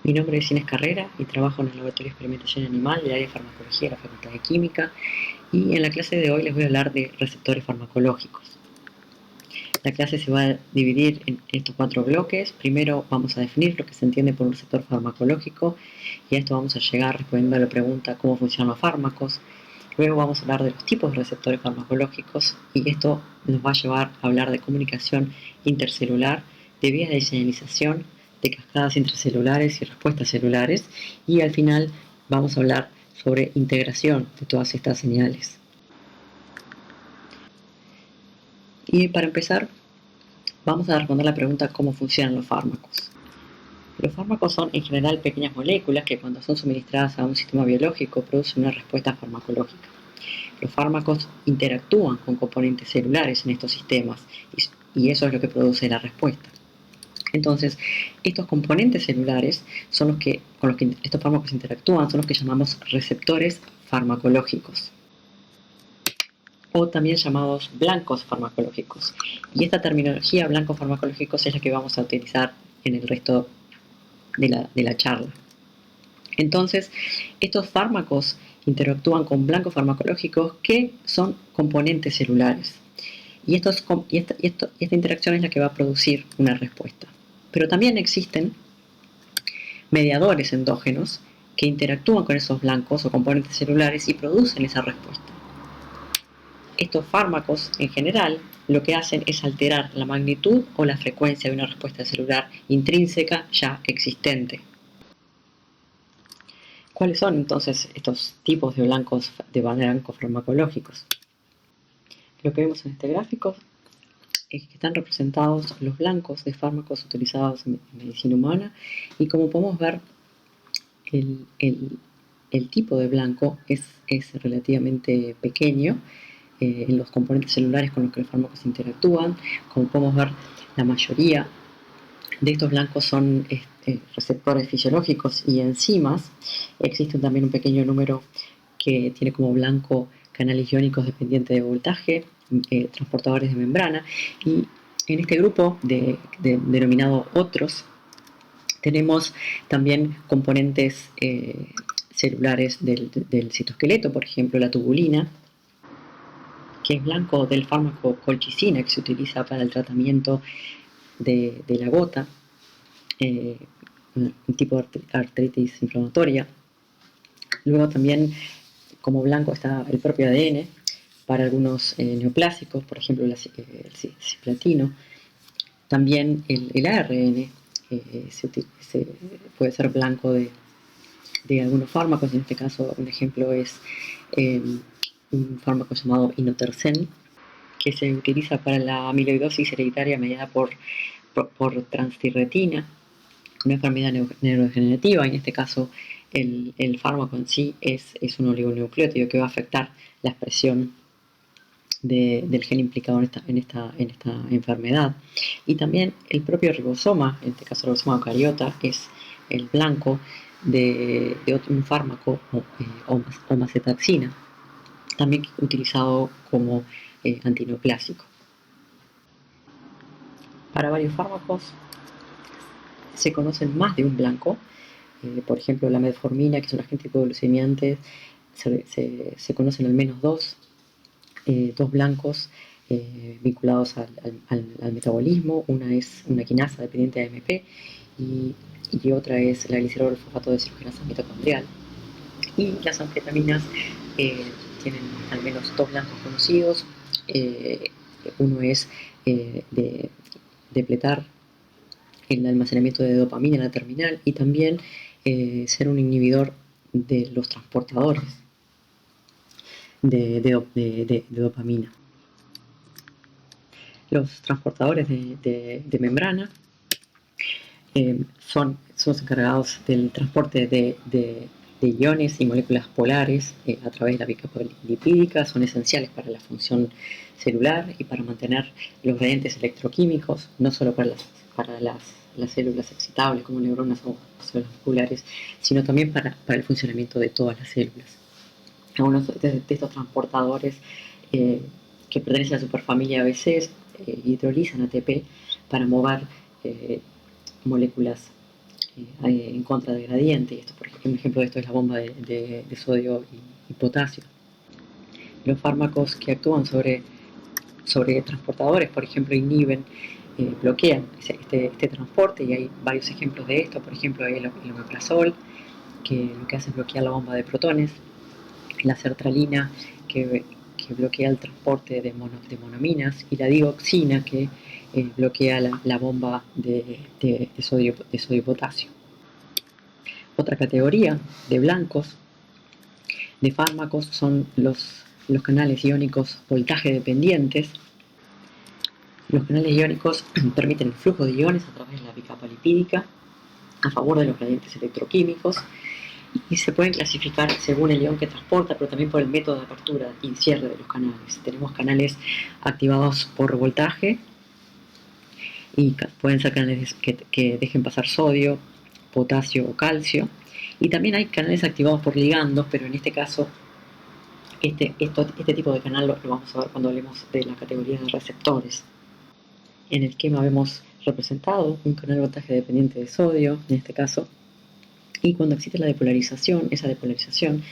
Mi nombre es Inés Carrera y trabajo en el Laboratorio de Experimentación Animal del área de farmacología de la Facultad de Química, y en la clase de hoy les voy a hablar de receptores farmacológicos. La clase se va a dividir en estos 4 bloques. Primero vamos a definir lo que se entiende por un receptor farmacológico, y a esto vamos a llegar respondiendo a la pregunta ¿cómo funcionan los fármacos? Luego vamos a hablar de los tipos de receptores farmacológicos, y esto nos va a llevar a hablar de comunicación intercelular, de vías de señalización, de cascadas intracelulares y respuestas celulares, y al final vamos a hablar sobre integración de todas estas señales. Y para empezar, vamos a responder la pregunta ¿cómo funcionan los fármacos? Los fármacos son en general pequeñas moléculas que, cuando son suministradas a un sistema biológico, producen una respuesta farmacológica. Los fármacos interactúan con componentes celulares en estos sistemas, y eso es lo que produce la respuesta. Entonces, estos componentes celulares son los que, con los que estos fármacos interactúan, son los que llamamos receptores farmacológicos, o también llamados blancos farmacológicos. Y esta terminología, blancos farmacológicos, es la que vamos a utilizar en el resto de la charla. Entonces, estos fármacos interactúan con blancos farmacológicos que son componentes celulares. Y esta interacción es la que va a producir una respuesta. Pero también existen mediadores endógenos que interactúan con esos blancos o componentes celulares y producen esa respuesta. Estos fármacos, en general, lo que hacen es alterar la magnitud o la frecuencia de una respuesta celular intrínseca ya existente. ¿Cuáles son entonces estos tipos de blancos farmacológicos? Lo que vemos en este gráfico es que están representados los blancos de fármacos utilizados en medicina humana, y como podemos ver, el tipo de blanco es relativamente pequeño en los componentes celulares con los que los fármacos interactúan. Como podemos ver, la mayoría de estos blancos son receptores fisiológicos y enzimas. Existe también un pequeño número que tiene como blanco canales iónicos dependientes de voltaje, transportadores de membrana, y en este grupo denominado otros tenemos también componentes celulares del citoesqueleto, por ejemplo la tubulina, que es blanco del fármaco colchicina, que se utiliza para el tratamiento de la gota, un tipo de artritis inflamatoria. Luego también como blanco está el propio ADN para algunos neoplásicos, por ejemplo el cisplatino. También el ARN puede ser blanco de algunos fármacos. En este caso, un ejemplo es un fármaco llamado inotersen, que se utiliza para la amiloidosis hereditaria mediada por transtirretina, una enfermedad neurodegenerativa. En este caso, el fármaco en sí es un oligonucleótido que va a afectar la expresión del gen implicado en esta enfermedad. Y también el propio ribosoma, en este caso el ribosoma eucariota, es el blanco de un fármaco, omacetaxina, también utilizado como antineoplásico. Para varios fármacos se conocen más de un blanco. Por ejemplo, la metformina, que es un agente hipoglucemiante, se conocen al menos dos blancos vinculados al metabolismo. Una es una quinasa dependiente de AMP, y otra es la glicerol fosfato deshidrogenasa mitocondrial. Y las anfetaminas tienen al menos dos blancos conocidos. Uno es depletar el almacenamiento de dopamina en la terminal, y también ser un inhibidor de los transportadores de dopamina. Los transportadores de membrana son los encargados del transporte de iones y moléculas polares a través de la vía lipídica. Son esenciales para la función celular y para mantener los gradientes electroquímicos, no solo para las células excitables como neuronas o células musculares, sino también para el funcionamiento de todas las células. Algunos de estos transportadores que pertenecen a la superfamilia ABC hidrolizan ATP para mover moléculas en contra del gradiente. Y esto, por ejemplo, un ejemplo de esto es la bomba de sodio y potasio. Los fármacos que actúan sobre transportadores, por ejemplo, inhiben, bloquean este transporte, y hay varios ejemplos de esto. Por ejemplo, el omeprazol, que lo que hace es bloquear la bomba de protones, la sertralina, que bloquea el transporte de monominas, y la digoxina, que bloquea la bomba de sodio y potasio. Otra categoría de blancos de fármacos son los canales iónicos voltaje dependientes. Los canales iónicos permiten el flujo de iones a través de la bicapa lipídica a favor de los gradientes electroquímicos, y se pueden clasificar según el ion que transporta, pero también por el método de apertura y cierre de los canales. Tenemos canales activados por voltaje, y pueden ser canales que dejen pasar sodio, potasio o calcio, y también hay canales activados por ligandos, pero en este caso este tipo de canal lo vamos a ver cuando hablemos de la categoría de receptores. En el esquema vemos representado un canal voltaje dependiente de sodio, en este caso, y cuando existe la depolarización, esa depolarización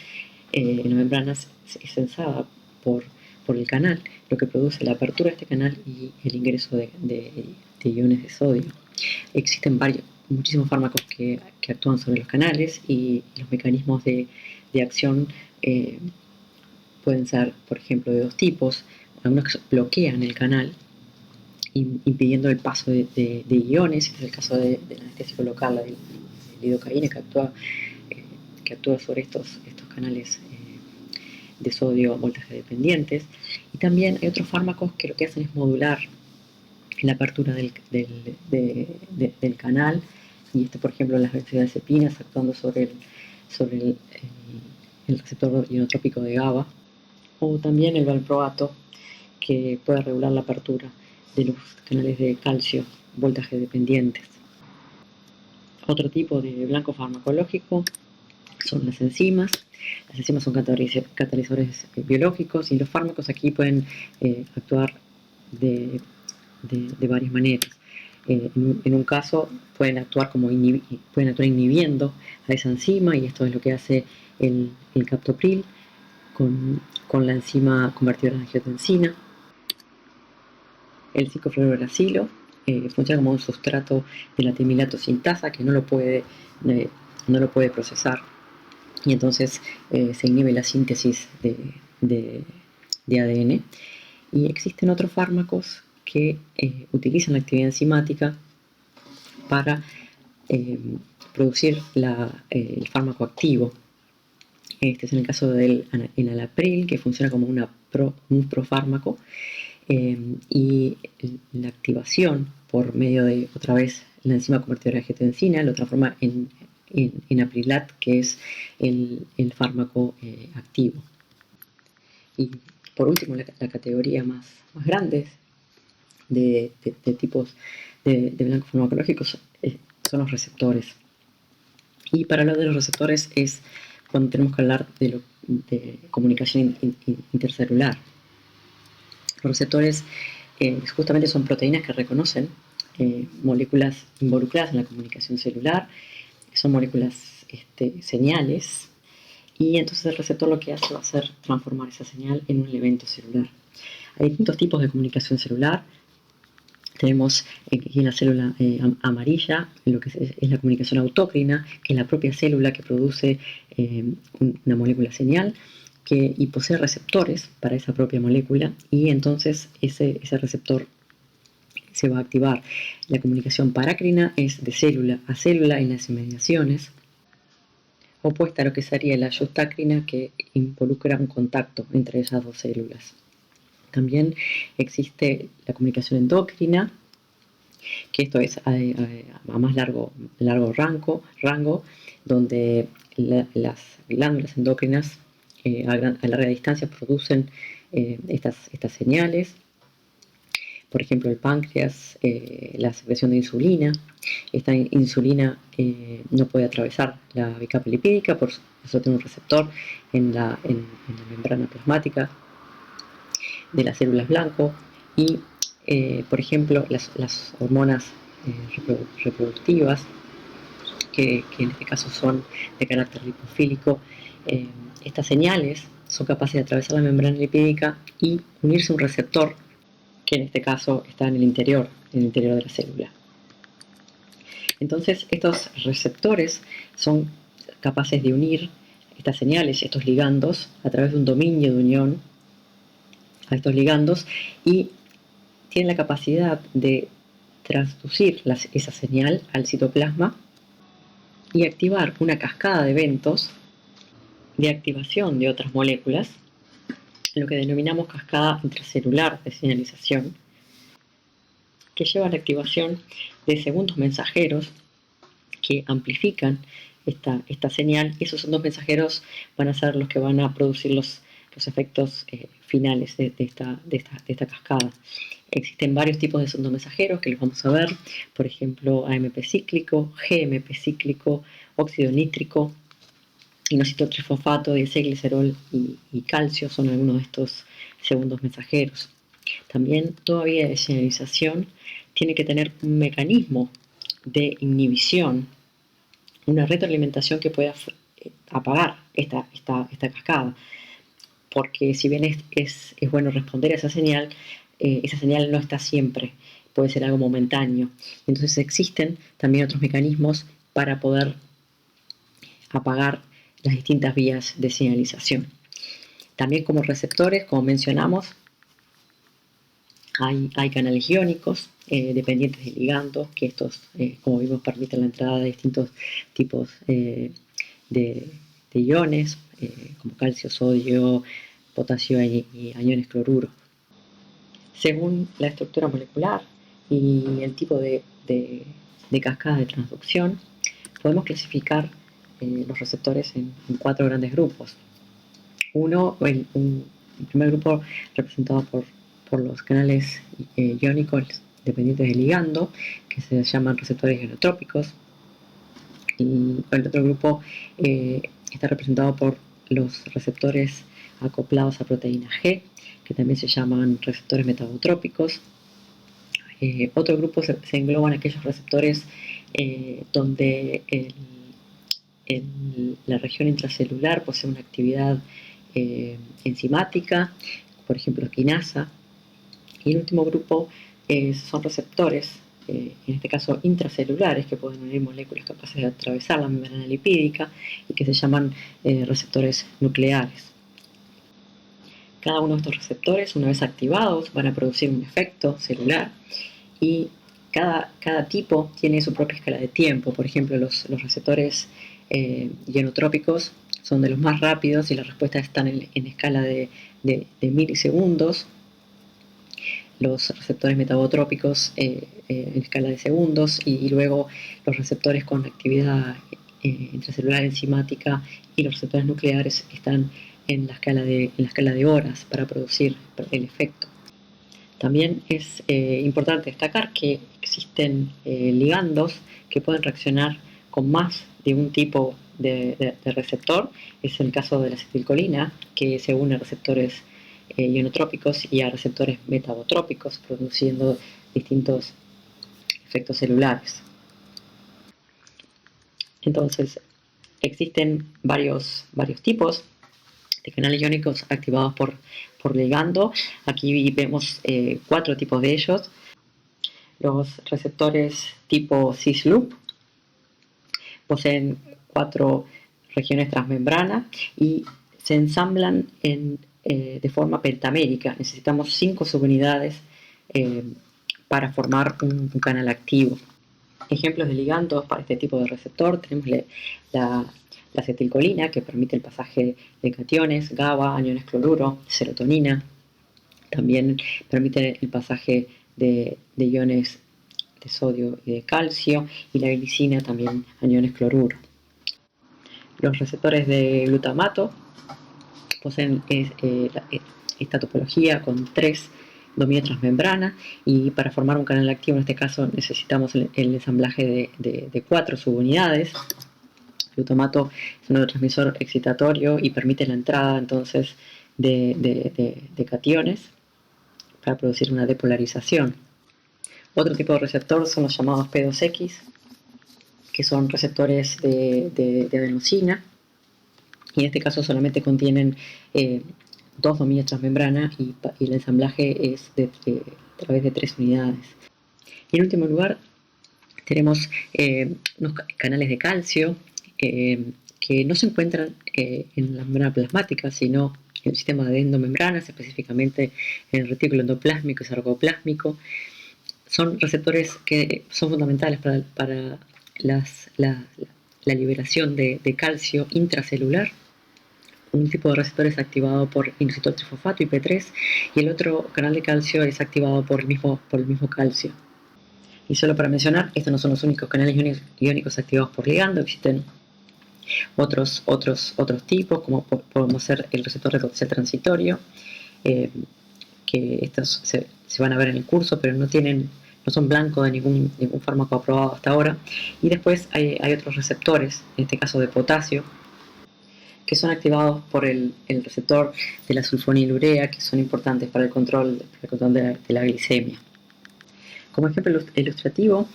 en la membrana es sensada por el canal, lo que produce la apertura de este canal y el ingreso de iones de sodio. Existen muchísimos fármacos que actúan sobre los canales, y los mecanismos de acción pueden ser, por ejemplo, de dos tipos. Algunos que bloquean el canal, impidiendo el paso de iones. Es el caso del anestésico local, la lidocaína, que actúa sobre estos canales de sodio voltaje dependientes. Y también hay otros fármacos que lo que hacen es modular la apertura del canal, y por ejemplo, las benzodiazepinas actuando sobre el receptor ionotrópico de GABA, o también el valproato, que puede regular la apertura de los canales de calcio voltaje dependientes. Otro tipo de blanco farmacológico son las enzimas. Las enzimas son catalizadores biológicos, y los fármacos aquí pueden actuar de varias maneras. En un caso pueden actuar inhibiendo a esa enzima, y esto es lo que hace el captopril con la enzima convertidora de angiotensina. El 5-fluorouracilo funciona como un sustrato de la timilato sintasa, que no lo puede procesar, y entonces se inhibe la síntesis de ADN. Y existen otros fármacos que utilizan la actividad enzimática para producir el fármaco activo. Este es en el caso del enalapril, que funciona como un profármaco, y la activación por medio de, otra vez, la enzima convertidora de angiotensina lo transforma en aprilat, que es el fármaco activo. Y por último, la categoría más grande de tipos de blancos farmacológicos son los receptores. Y para hablar de los receptores es cuando tenemos que hablar de comunicación intercelular. Los receptores justamente son proteínas que reconocen moléculas involucradas en la comunicación celular. Son moléculas señales, y entonces el receptor lo que hace va a ser transformar esa señal en un elemento celular. Hay distintos tipos de comunicación celular. Tenemos aquí en la célula amarilla lo que es la comunicación autócrina, que es la propia célula que produce una molécula señal, y posee receptores para esa propia molécula, y entonces ese receptor se va a activar. La comunicación parácrina es de célula a célula en las inmediaciones, opuesta a lo que sería la eustácrina, que involucra un contacto entre esas dos células. También existe la comunicación endocrina, que esto es a más largo rango, donde las glándulas endocrinas a larga distancia producen estas señales. Por ejemplo, el páncreas, la secreción de insulina. Esta insulina no puede atravesar la bicapa lipídica, por eso tiene un receptor en la membrana plasmática de las células blanco. Y, por ejemplo, las hormonas reproductivas, que en este caso son de carácter lipofílico. Estas señales son capaces de atravesar la membrana lipídica y unirse a un receptor, que en este caso está en el interior de la célula. Entonces, estos receptores son capaces de unir estas señales, estos ligandos, a través de un dominio de unión a estos ligandos, y tienen la capacidad de transducir esa señal al citoplasma y activar una cascada de eventos de activación de otras moléculas, lo que denominamos cascada intracelular de señalización, que lleva a la activación de segundos mensajeros que amplifican esta señal. Esos segundos mensajeros van a ser los que van a producir los efectos finales de esta cascada. Existen varios tipos de segundos mensajeros que los vamos a ver, por ejemplo, AMP cíclico, GMP cíclico, óxido nítrico, inosito trifosfato, diacilglicerol y calcio son algunos de estos segundos mensajeros. También toda vía de señalización tiene que tener un mecanismo de inhibición, una retroalimentación que pueda apagar esta cascada, porque si bien es bueno responder a esa señal no está siempre, puede ser algo momentáneo. Entonces existen también otros mecanismos para poder apagar las distintas vías de señalización. También como receptores, como mencionamos, hay canales iónicos dependientes de ligandos, que estos, como vimos, permiten la entrada de distintos tipos de iones, como calcio, sodio, potasio y aniones cloruro. Según la estructura molecular y el tipo de cascada de transducción, podemos clasificar los receptores en 4 grandes grupos. El primer grupo representado por los canales iónicos dependientes del ligando, que se llaman receptores ionotrópicos. Y el otro grupo está representado por los receptores acoplados a proteína G, que también se llaman receptores metabotrópicos. Otro grupo se engloban aquellos receptores donde la región intracelular posee una actividad enzimática, por ejemplo quinasa. Y el último grupo son receptores, en este caso intracelulares, que pueden unir moléculas capaces de atravesar la membrana lipídica y que se llaman receptores nucleares. Cada uno de estos receptores, una vez activados, van a producir un efecto celular, y cada tipo tiene su propia escala de tiempo. Por ejemplo, los receptores ionotrópicos son de los más rápidos y las respuestas están en escala de milisegundos. Los receptores metabotrópicos en escala de segundos, y luego los receptores con actividad intracelular enzimática y los receptores nucleares están en la escala de horas para producir el efecto. También es importante destacar que existen ligandos que pueden reaccionar con más de un tipo de receptor. Es el caso de la acetilcolina, que se une a receptores ionotrópicos y a receptores metabotrópicos, produciendo distintos efectos celulares. Entonces, existen varios tipos de canales iónicos activados por ligando. Aquí vemos 4 tipos de ellos. Los receptores tipo cis-loop poseen 4 regiones transmembrana y se ensamblan de forma pentamérica. Necesitamos 5 subunidades para formar un canal activo. Ejemplos de ligandos para este tipo de receptor tenemos la acetilcolina, que permite el pasaje de cationes, GABA, aniones cloruro, serotonina. También permite el pasaje de iones de sodio y de calcio, y la glicina también aniones cloruro. Los receptores de glutamato poseen esta topología con 3 dominios transmembrana, y para formar un canal activo en este caso necesitamos el ensamblaje de 4 subunidades. El glutamato es un neurotransmisor excitatorio y permite la entrada entonces de cationes para producir una depolarización. Otro tipo de receptor son los llamados P2X, que son receptores de adenosina, y en este caso solamente contienen dos dominios transmembrana y el ensamblaje es a través de 3 unidades. Y en último lugar tenemos unos canales de calcio que no se encuentran en la membrana plasmática, sino en el sistema de endomembranas, específicamente en el retículo endoplásmico y sarcoplásmico. Son receptores que son fundamentales para la liberación de calcio intracelular. Un tipo de receptor es activado por inositol trifosfato, IP3, y el otro canal de calcio es activado por el mismo calcio. Y solo para mencionar, estos no son los únicos canales iónicos activados por ligando, existen otros tipos, como podemos ser el receptor de potencial transitorio, que estos se van a ver en el curso, pero no son blanco de ningún fármaco aprobado hasta ahora. Y después hay otros receptores, en este caso de potasio, que son activados por el receptor de la sulfonilurea, que son importantes para el control de la glicemia. Como ejemplo ilustrativo,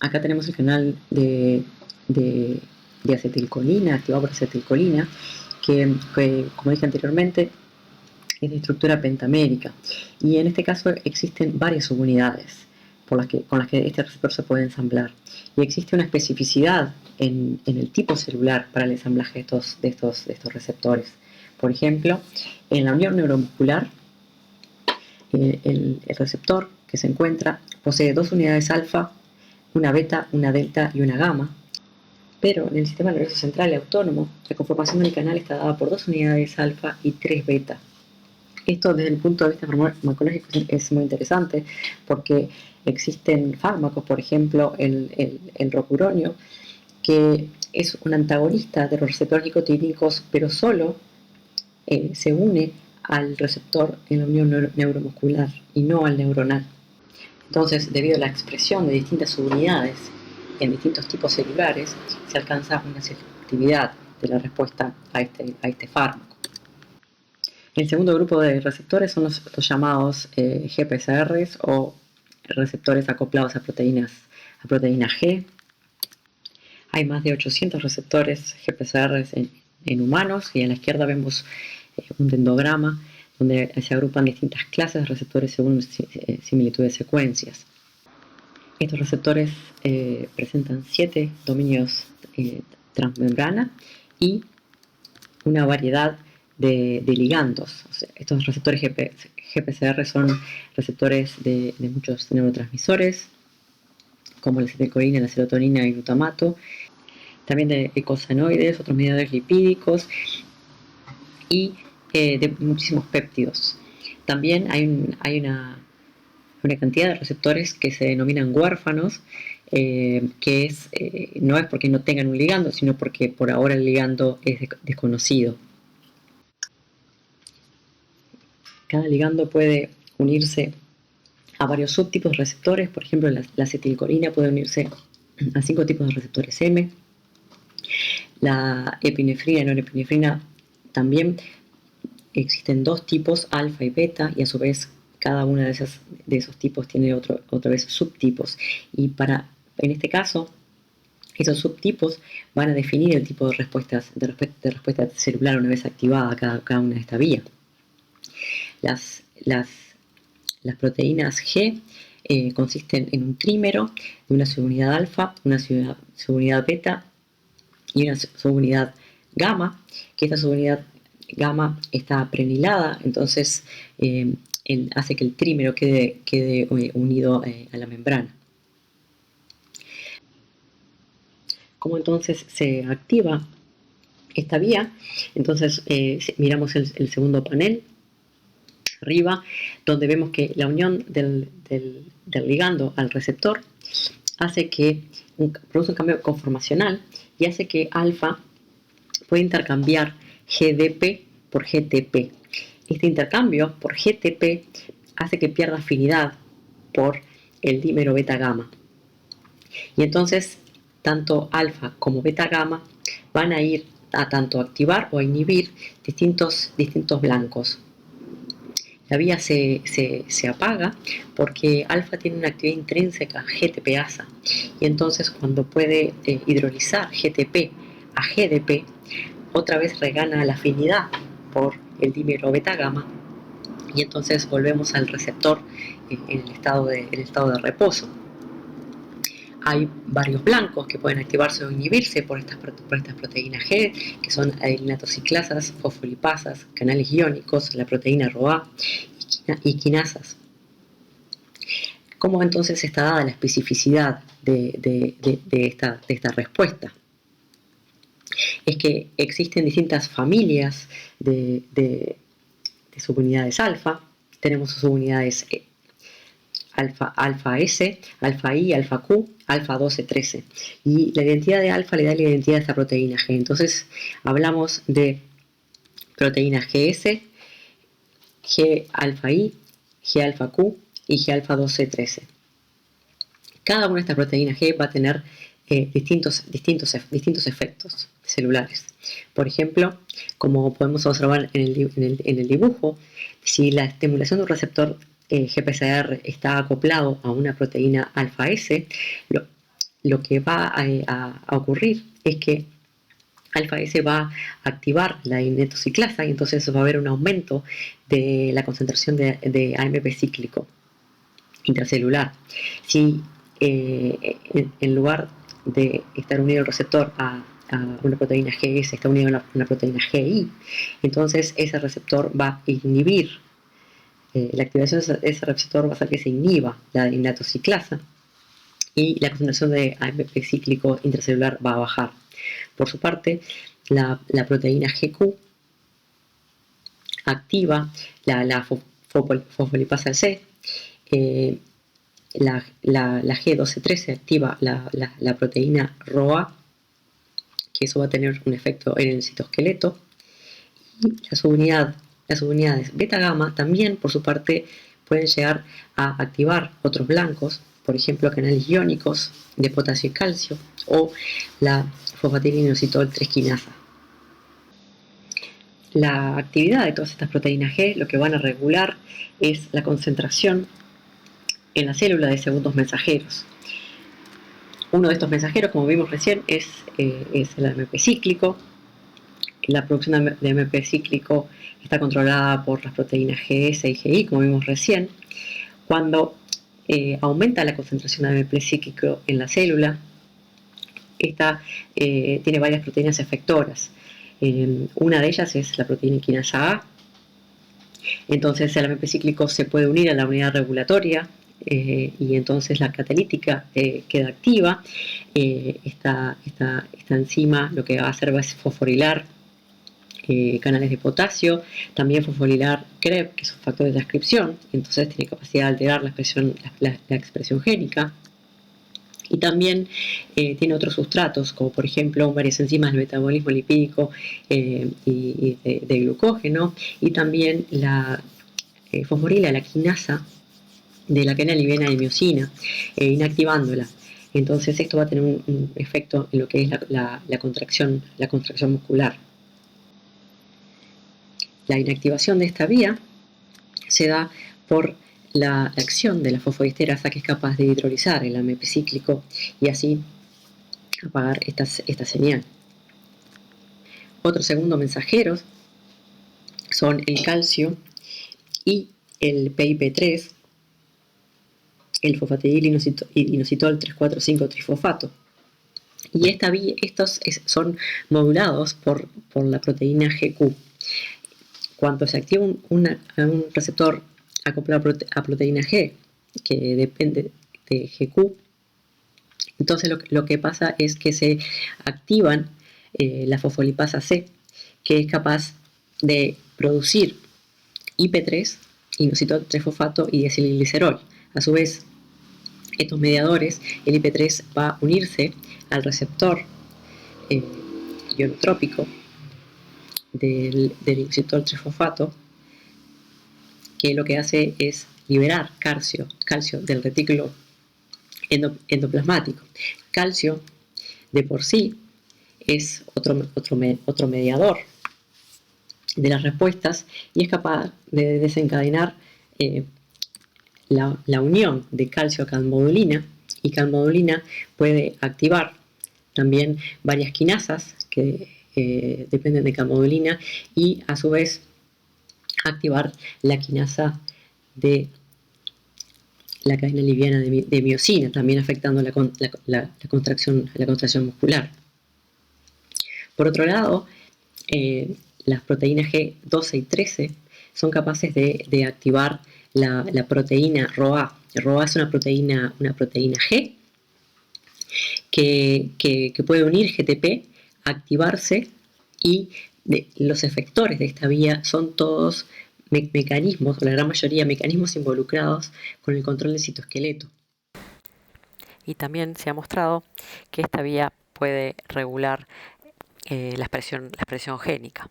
acá tenemos el canal de acetilcolina, activado por acetilcolina, que como dije anteriormente, es de estructura pentamérica. Y en este caso existen varias subunidades con las que este receptor se puede ensamblar. Y existe una especificidad en el tipo celular para el ensamblaje de estos receptores. Por ejemplo, en la unión neuromuscular, el receptor que se encuentra posee 2 unidades alfa, una beta, una delta y una gamma. Pero en el sistema nervioso central y autónomo, la conformación del canal está dada por 2 unidades alfa y 3 beta. Esto desde el punto de vista farmacológico es muy interesante porque existen fármacos, por ejemplo el rocuronio, que es un antagonista de los receptores nicotínicos, pero solo se une al receptor en la unión neuromuscular y no al neuronal. Entonces, debido a la expresión de distintas subunidades en distintos tipos celulares, se alcanza una selectividad de la respuesta a este fármaco. El segundo grupo de receptores son los llamados GPCRs o receptores acoplados a proteína G. Hay más de 800 receptores GPCRs en humanos, y a la izquierda vemos un dendrograma donde se agrupan distintas clases de receptores según similitud de secuencias. Estos receptores presentan 7 dominios transmembrana y una variedad de ligandos. O sea, estos receptores GPCR son receptores de muchos neurotransmisores, como la acetilcolina, la serotonina y el glutamato, también de eicosanoides, otros mediadores lipídicos y de muchísimos péptidos. También hay una cantidad de receptores que se denominan huérfanos, que no es porque no tengan un ligando, sino porque por ahora el ligando es desconocido. Cada ligando puede unirse a varios subtipos de receptores. Por ejemplo, la acetilcolina puede unirse a 5 tipos de receptores M. La epinefrina y norepinefrina también existen 2 tipos, alfa y beta, y a su vez cada uno de esos tipos tiene otra vez subtipos. Y en este caso, esos subtipos van a definir el tipo de respuesta celular una vez activada cada una de estas vías. Las proteínas G consisten en un trímero de una subunidad alfa, una subunidad beta y una subunidad gamma, que esta subunidad gamma está prenilada, entonces hace que el trímero quede unido a la membrana. ¿Cómo entonces se activa esta vía? Entonces miramos el segundo panel arriba, donde vemos que la unión del ligando al receptor hace que produce un cambio conformacional y hace que alfa pueda intercambiar GDP por GTP. Este intercambio por GTP hace que pierda afinidad por el dímero beta gamma. Y entonces tanto alfa como beta gamma van a ir a tanto activar o a inhibir distintos blancos. La vía se apaga porque alfa tiene una actividad intrínseca GTPasa, y entonces cuando puede hidrolizar GTP a GDP, otra vez regana la afinidad por el dímero beta gamma, y entonces volvemos al receptor en el estado de reposo. Hay varios blancos que pueden activarse o inhibirse por estas proteínas G, que son adeninatociclasas, fosfolipasas, canales iónicos, la proteína ROA y quinasas. ¿Cómo entonces está dada la especificidad de esta respuesta? Es que existen distintas familias de subunidades alfa. Tenemos subunidades alfa S, alfa I, alfa Q, alfa 12-13. Y la identidad de alfa le da la identidad a esta proteína G. Entonces hablamos de proteína GS, G alfa I, G alfa Q y G alfa 12-13. Cada una de estas proteínas G va a tener distintos efectos celulares. Por ejemplo, como podemos observar en el dibujo, si la estimulación de un receptor GPCR está acoplado a una proteína alfa S, lo que va a ocurrir es que alfa S va a activar la inetociclasa, y entonces va a haber un aumento de la concentración de AMP cíclico intracelular. Si en lugar de estar unido el receptor a una proteína GS, está unido a una proteína GI, entonces ese receptor va a inhibir, la activación de ese receptor va a hacer que se inhiba la inatociclasa, y la concentración de AMP cíclico intracelular va a bajar. Por su parte, la proteína GQ activa la fosfolipasa C, la G12-13 activa la proteína ROA, que eso va a tener un efecto en el citoesqueleto, y las subunidades beta gamma también, por su parte, pueden llegar a activar otros blancos, por ejemplo canales iónicos de potasio y calcio, o la fosfatilinositol 3 quinasa. La actividad de todas estas proteínas G lo que van a regular es la concentración en la célula de segundos mensajeros. Uno de estos mensajeros, como vimos recién, es el AMP cíclico. La producción de AMP cíclico está controlada por las proteínas GS y GI, como vimos recién. Cuando aumenta la concentración de AMP cíclico en la célula, esta tiene varias proteínas efectoras. Una de ellas es la proteína quinasa A. Entonces el AMP cíclico se puede unir a la unidad regulatoria, y entonces la catalítica queda activa. Esta enzima lo que va a hacer es fosforilar canales de potasio, también fosforilar CREB, que es un factor de transcripción, entonces tiene capacidad de alterar la expresión génica. Y también tiene otros sustratos, como por ejemplo varias enzimas del metabolismo lipídico y de glucógeno, y también la fosforila la quinasa de la cadena liviana de miosina, inactivándola. Entonces esto va a tener un efecto en lo que es la contracción muscular. La inactivación de esta vía se da por la acción de la fosfodiesterasa, que es capaz de hidrolizar el AMP cíclico y así apagar esta señal. Otros segundos mensajeros son el calcio y el PIP3, el fosfatidilinositol 3,4,5 trifosfato. Y estos son modulados por la proteína GQ. Cuando se activa un receptor acoplado a proteína G, que depende de GQ, entonces lo que pasa es que se activan la fosfolipasa C, que es capaz de producir IP3, inositol 3-fosfato y desilglicerol. A su vez, estos mediadores, el IP3 va a unirse al receptor ionotrópico del inositol 3-fosfato, que lo que hace es liberar calcio del retículo endoplasmático. Calcio de por sí es otro mediador de las respuestas y es capaz de desencadenar la unión de calcio a calmodulina, y calmodulina puede activar también varias quinasas que dependen de calmodulina y a su vez activar la quinasa de la cadena liviana de miosina, también afectando la contracción muscular. Por otro lado, las proteínas G12 y 13 son capaces de activar la proteína ROA. ROA es una proteína G que puede unir GTP, activarse, y los efectores de esta vía son todos mecanismos, o la gran mayoría mecanismos involucrados con el control del citoesqueleto. Y también se ha mostrado que esta vía puede regular la expresión génica.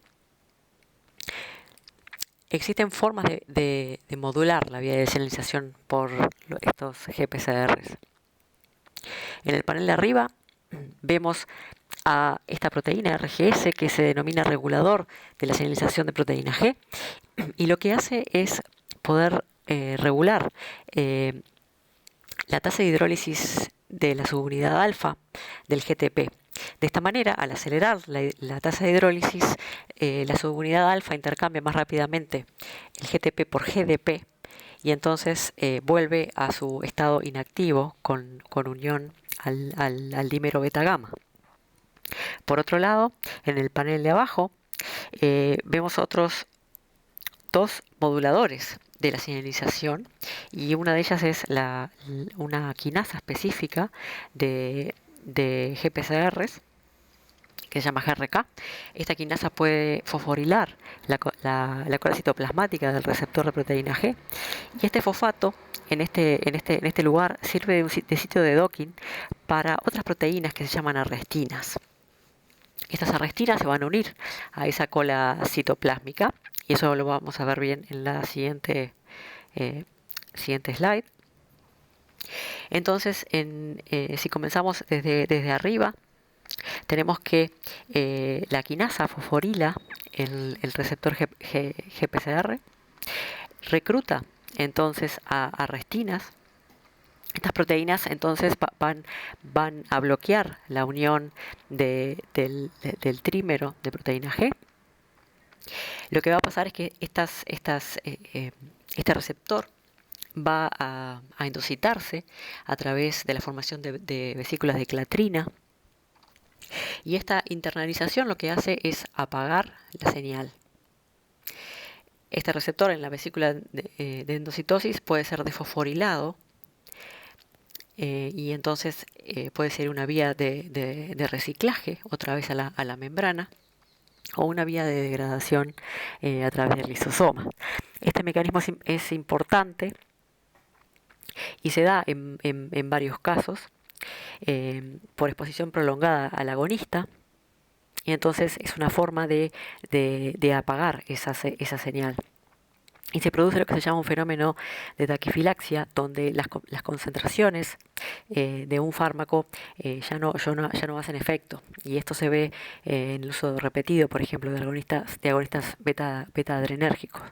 Existen formas de modular la vía de señalización por estos GPCRs. En el panel de arriba vemos a esta proteína RGS que se denomina regulador de la señalización de proteína G, y lo que hace es poder regular la tasa de hidrólisis de la subunidad alfa del GTP. De esta manera, al acelerar la tasa de hidrólisis, la subunidad alfa intercambia más rápidamente el GTP por GDP y entonces vuelve a su estado inactivo con unión al dímero beta gamma. Por otro lado, en el panel de abajo vemos otros dos moduladores de la señalización, y una de ellas es una quinasa específica de GPCRs que se llama GRK. Esta quinasa puede fosforilar la cola citoplasmática del receptor de proteína G, y este fosfato en este lugar sirve de sitio de docking para otras proteínas que se llaman arrestinas. Estas arrestinas se van a unir a esa cola citoplásmica, y eso lo vamos a ver bien en la siguiente slide. Entonces, si comenzamos desde arriba, tenemos que la quinasa fosforila el receptor GPCR, recluta entonces a arrestinas. Estas proteínas entonces van a bloquear la unión del trímero de proteína G. Lo que va a pasar es que este receptor va a endocitarse a través de la formación de vesículas de clatrina, y esta internalización lo que hace es apagar la señal. Este receptor en la vesícula de endocitosis puede ser desfosforilado, y entonces puede ser una vía de reciclaje otra vez a la membrana, o una vía de degradación a través del lisosoma. Este mecanismo es importante y se da en varios casos por exposición prolongada al agonista, y entonces es una forma de apagar esa señal. Y se produce lo que se llama un fenómeno de taquifilaxia, donde las concentraciones de un fármaco ya no hacen efecto. Y esto se ve en el uso repetido, por ejemplo, de agonistas beta adrenérgicos.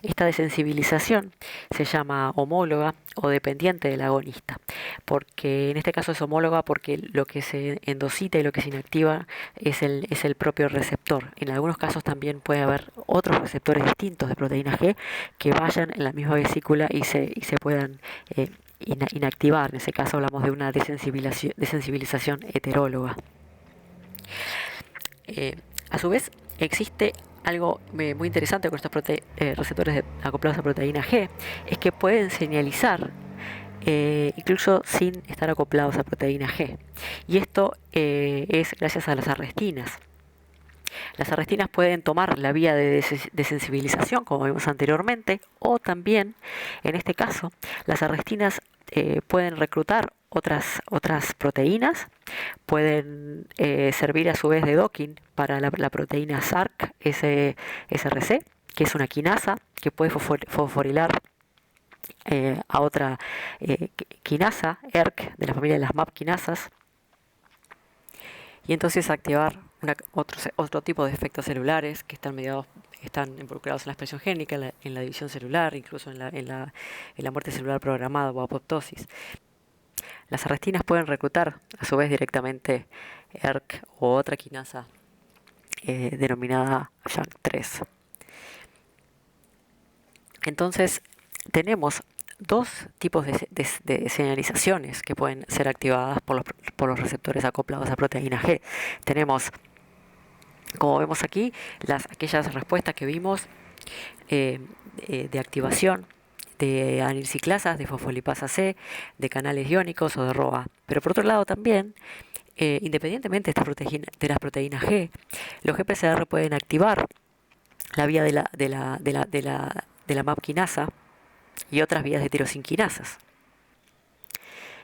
Esta desensibilización se llama homóloga o dependiente del agonista, porque en este caso es homóloga porque lo que se endocita y lo que se inactiva es el propio receptor. En algunos casos también puede haber otros receptores distintos de proteína G que vayan en la misma vesícula y se puedan inactivar. En ese caso hablamos de una desensibilización heteróloga. A su vez, existe algo muy interesante con estos receptores acoplados a proteína G, es que pueden señalizar incluso sin estar acoplados a proteína G. Y esto es gracias a las arrestinas. Las arrestinas pueden tomar la vía de desensibilización, como vimos anteriormente, o también, en este caso, las arrestinas pueden reclutar otras proteínas, pueden servir a su vez de docking para la proteína SRC, que es una quinasa que puede fosforilar a otra quinasa, ERK, de la familia de las MAP quinasas, y entonces activar otro tipo de efectos celulares que están involucrados en la expresión génica, en la división celular, incluso en la muerte celular programada o apoptosis. Las arrestinas pueden reclutar a su vez directamente ERK o otra quinasa denominada JAK3. Entonces, tenemos dos tipos de señalizaciones que pueden ser activadas por los receptores acoplados a proteína G. Tenemos, como vemos aquí, aquellas respuestas que vimos de activación de anilciclasas, de fosfolipasa C, de canales iónicos o de ROA. Pero por otro lado también, independientemente de las proteínas G, los GPCR pueden activar la vía de la MAP quinasa y otras vías de tirosinquinasas.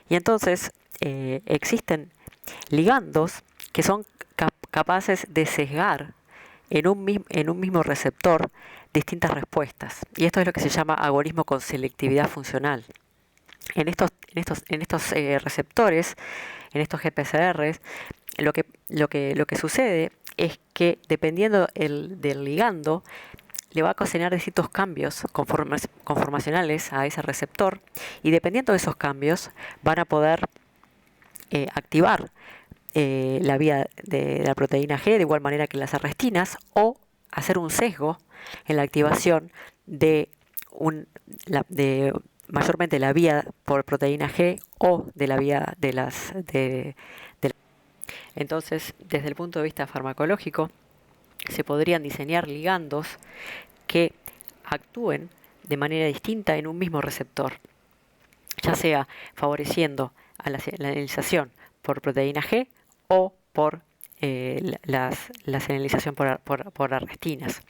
Y entonces existen ligandos que son capaces de sesgar en un mismo receptor distintas respuestas. Y esto es lo que se llama agonismo con selectividad funcional. En estos receptores, en estos GPCRs, lo que sucede es que dependiendo del ligando, le va a ocasionar distintos cambios conformacionales a ese receptor, y dependiendo de esos cambios van a poder activar la vía de la proteína G de igual manera que las arrestinas, o hacer un sesgo en la activación de mayormente la vía por proteína G o de la vía Entonces, desde el punto de vista farmacológico, se podrían diseñar ligandos que actúen de manera distinta en un mismo receptor, ya sea favoreciendo a la señalización por proteína G o por la señalización por arrestinas.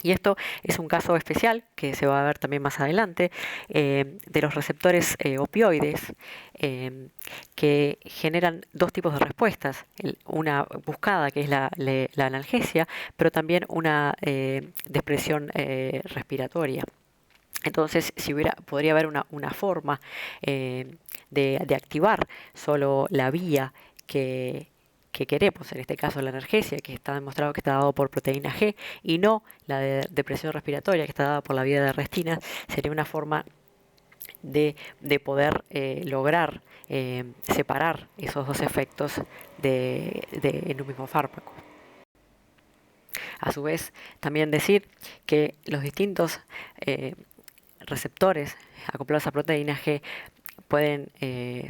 Y esto es un caso especial que se va a ver también más adelante de los receptores opioides que generan dos tipos de respuestas. Una buscada, que es la analgesia, pero también una depresión respiratoria. Entonces, podría haber una forma de activar solo la vía que queremos, en este caso la analgesia, que está demostrado que está dado por proteína G, y no la de depresión respiratoria, que está dada por la vía de arrestina. Sería una forma de poder lograr separar esos dos efectos en un mismo fármaco. A su vez, también decir que los distintos receptores acoplados a proteína G pueden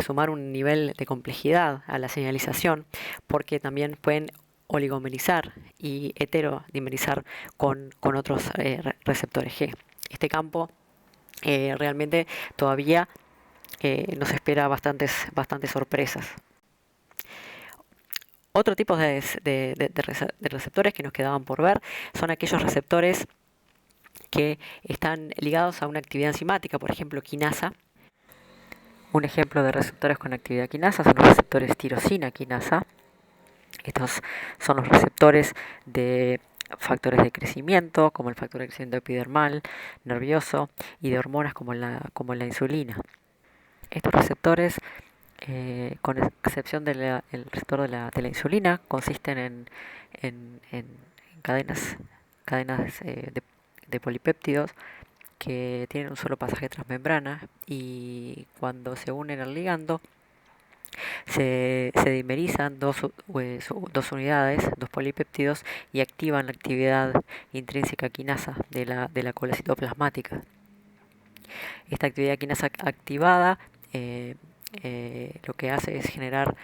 sumar un nivel de complejidad a la señalización, porque también pueden oligomerizar y heterodimerizar con otros receptores G. Este campo realmente todavía nos espera bastantes sorpresas. Otro tipo de receptores que nos quedaban por ver son aquellos receptores que están ligados a una actividad enzimática, por ejemplo, quinasa. Un ejemplo de receptores con actividad quinasa son los receptores tirosina quinasa. Estos son los receptores de factores de crecimiento, como el factor de crecimiento epidermal, nervioso, y de hormonas como la insulina. Estos receptores, con excepción del receptor de la insulina, consisten en cadenas de polipéptidos que tienen un solo pasaje transmembrana, y cuando se unen al ligando se dimerizan dos unidades, dos polipéptidos, y activan la actividad intrínseca quinasa de la cola citoplasmática. Esta actividad quinasa activada lo que hace es generar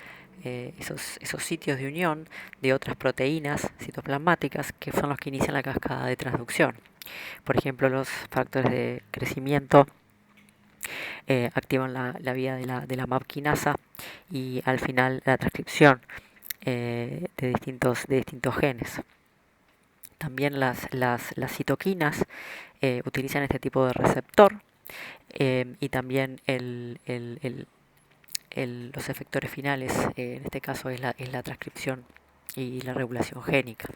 esos sitios de unión de otras proteínas citoplasmáticas, que son los que inician la cascada de transducción. Por ejemplo, los factores de crecimiento activan la vía de la MAP quinasa, y al final la transcripción de distintos genes. También las citoquinas utilizan este tipo de receptor, y también los efectores finales, en este caso es la transcripción y la regulación génica.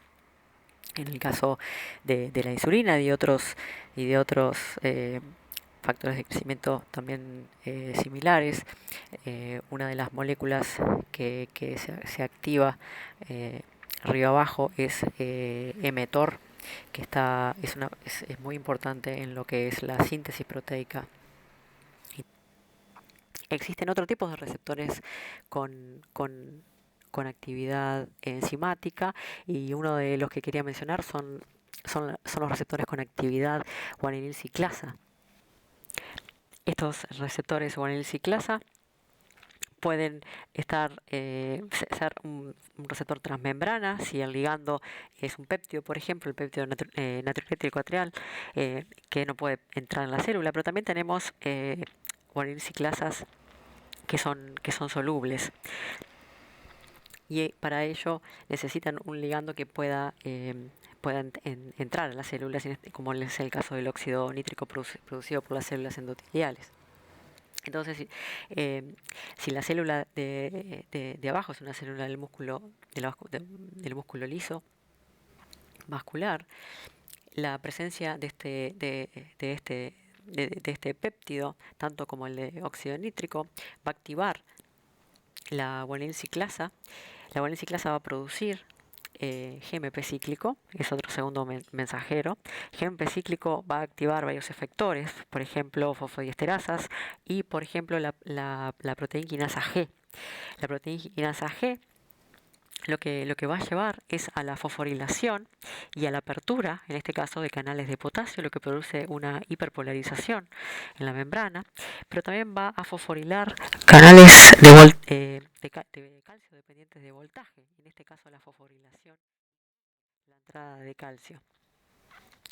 En el caso de la insulina y de otros factores de crecimiento también similares, una de las moléculas que se activa río abajo es mTOR, que es muy importante en lo que es la síntesis proteica. Existen otros tipos de receptores con actividad enzimática, y uno de los que quería mencionar son los receptores con actividad guanilil ciclasa. Estos receptores guanilil ciclasa pueden ser un receptor transmembrana si el ligando es un péptido, por ejemplo, el péptido natriurético atrial, que no puede entrar en la célula, pero también tenemos guanilil ciclasas que son solubles, y para ello necesitan un ligando que pueda entrar a las células, como es el caso del óxido nítrico producido por las células endoteliales. Entonces, si la célula de abajo es una célula del músculo, del músculo liso vascular, la presencia de este péptido, tanto como el de óxido nítrico, va a activar la guanil ciclasa. La guanil ciclasa va a producir GMP cíclico, es otro segundo mensajero. GMP cíclico va a activar varios efectores, por ejemplo, fosfodiesterasas y, por ejemplo, la proteína quinasa G. La proteína quinasa G lo que va a llevar es a la fosforilación y a la apertura, en este caso, de canales de potasio, lo que produce una hiperpolarización en la membrana, pero también va a fosforilar canales de calcio dependientes de voltaje, en este caso la fosforilación, la entrada de calcio.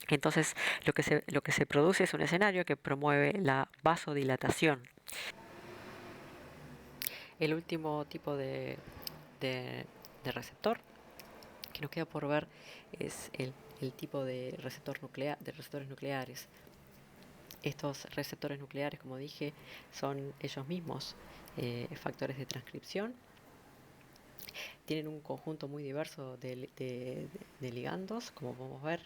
Entonces, lo que se produce es un escenario que promueve la vasodilatación. El último tipo de receptor que nos queda por ver es el tipo de receptores nucleares. Estos receptores nucleares, como dije, son ellos mismos factores de transcripción. Tienen un conjunto muy diverso de ligandos, como podemos ver,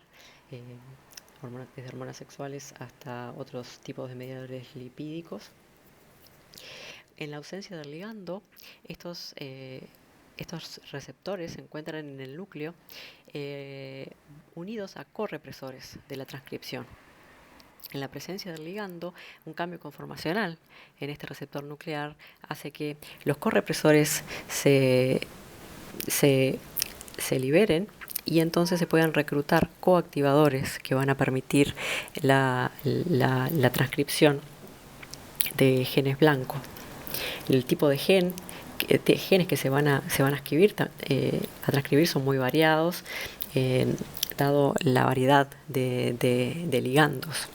desde hormonas sexuales hasta otros tipos de mediadores lipídicos. En la ausencia del ligando, estos receptores se encuentran en el núcleo unidos a correpresores de la transcripción. En la presencia del ligando, un cambio conformacional en este receptor nuclear hace que los correpresores se liberen, y entonces se puedan reclutar coactivadores que van a permitir la transcripción de genes blancos. El tipo de genes que se van a transcribir son muy variados, dado la variedad de ligandos.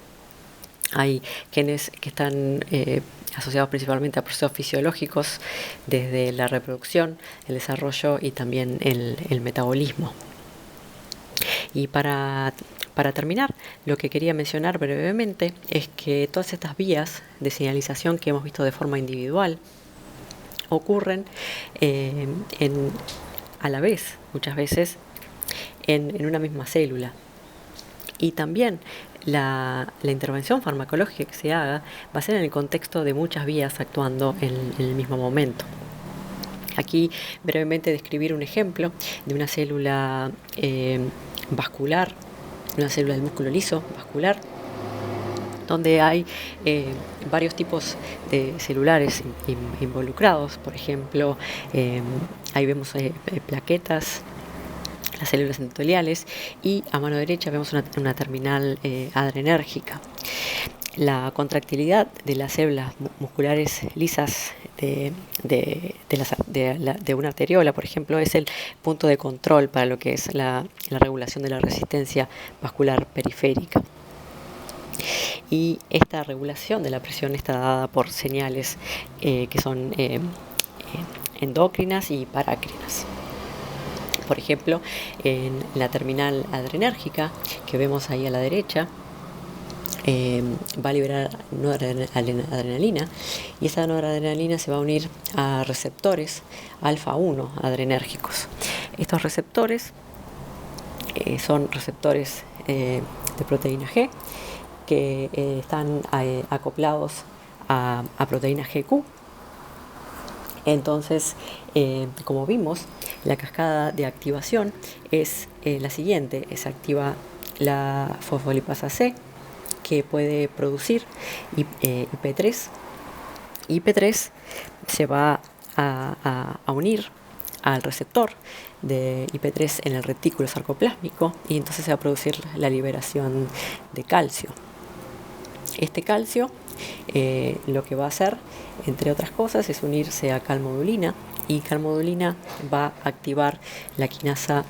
Hay genes que están asociados principalmente a procesos fisiológicos, desde la reproducción, el desarrollo y también el metabolismo. Y para terminar, lo que quería mencionar brevemente es que todas estas vías de señalización que hemos visto de forma individual ocurren a la vez, muchas veces, en una misma célula. Y también la intervención farmacológica que se haga va a ser en el contexto de muchas vías actuando en el mismo momento. Aquí brevemente describir un ejemplo de una célula vascular, una célula del músculo liso vascular, donde hay varios tipos de celulares involucrados. Por ejemplo, ahí vemos plaquetas, las células endoteliales, y a mano derecha vemos una terminal adrenérgica. La contractilidad de las células musculares lisas de una arteriola, por ejemplo, es el punto de control para lo que es la regulación de la resistencia vascular periférica. Y esta regulación de la presión está dada por señales que son endocrinas y parácrinas. Por ejemplo, en la terminal adrenérgica que vemos ahí a la derecha, va a liberar noradrenalina, y esa noradrenalina se va a unir a receptores alfa-1 adrenérgicos. Estos receptores son receptores de proteína G que están acoplados a proteína GQ. Entonces, como vimos, La cascada de activación es la siguiente: se activa la fosfolipasa C, que puede producir IP3. IP3 se va a unir al receptor de IP3 en el retículo sarcoplásmico y entonces se va a producir la liberación de calcio. Este calcio lo que va a hacer, entre otras cosas, es unirse a calmodulina, y calmodulina va a activar la quinasa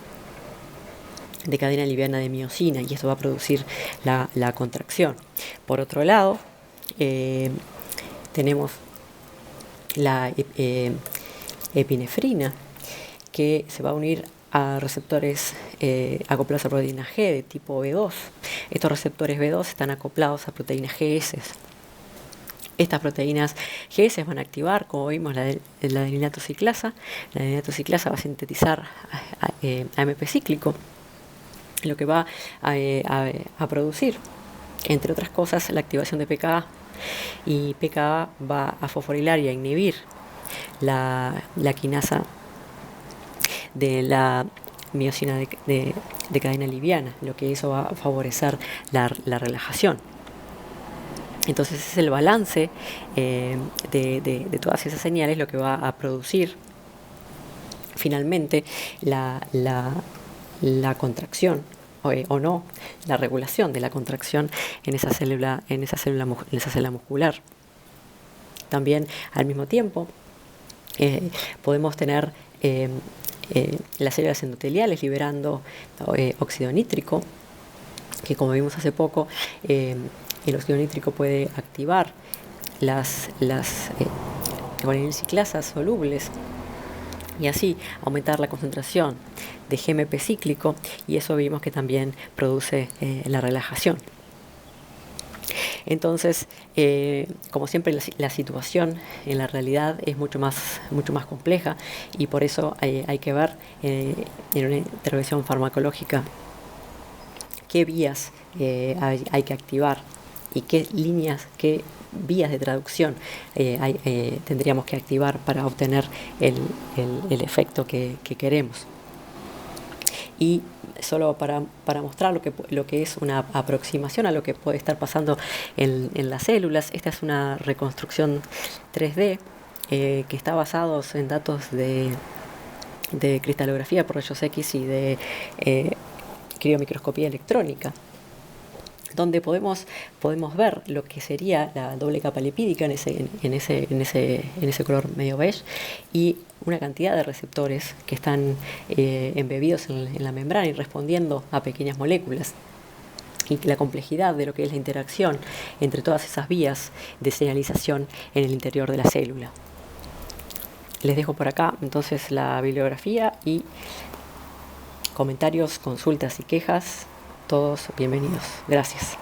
de cadena liviana de miosina, y eso va a producir la contracción. Por otro lado, tenemos la epinefrina, que se va a unir a receptores acoplados a proteína G de tipo B2. Estos receptores B2 están acoplados a proteínas GS. Estas proteínas GS van a activar, como vimos, la adeninatociclasa. La adeninatociclasa va a sintetizar AMP cíclico, lo que va a producir, entre otras cosas, la activación de pKa. Y pKa va a fosforilar y a inhibir la quinasa de la miosina de cadena liviana, lo que eso va a favorecer la relajación. Entonces es el balance de todas esas señales lo que va a producir finalmente la contracción o no, la regulación de la contracción en esa célula muscular. También al mismo tiempo podemos tener las células endoteliales liberando óxido nítrico, que como vimos hace poco, el óxido nítrico puede activar las guanilciclasas solubles y así aumentar la concentración de GMP cíclico, y eso vimos que también produce la relajación. Entonces, como siempre, la situación en la realidad es mucho más compleja, y por eso hay que ver en una intervención farmacológica qué vías hay que activar y qué vías de traducción tendríamos que activar para obtener el efecto que queremos. Y solo para mostrar lo que es una aproximación a lo que puede estar pasando en las células, esta es una reconstrucción 3D que está basada en datos de cristalografía por rayos X y de criomicroscopía electrónica, donde podemos ver lo que sería la doble capa lipídica en ese color medio beige, y una cantidad de receptores que están embebidos en la membrana y respondiendo a pequeñas moléculas, y la complejidad de lo que es la interacción entre todas esas vías de señalización en el interior de la célula. Les dejo por acá entonces la bibliografía, y comentarios, consultas y quejas, todos bienvenidos. Gracias.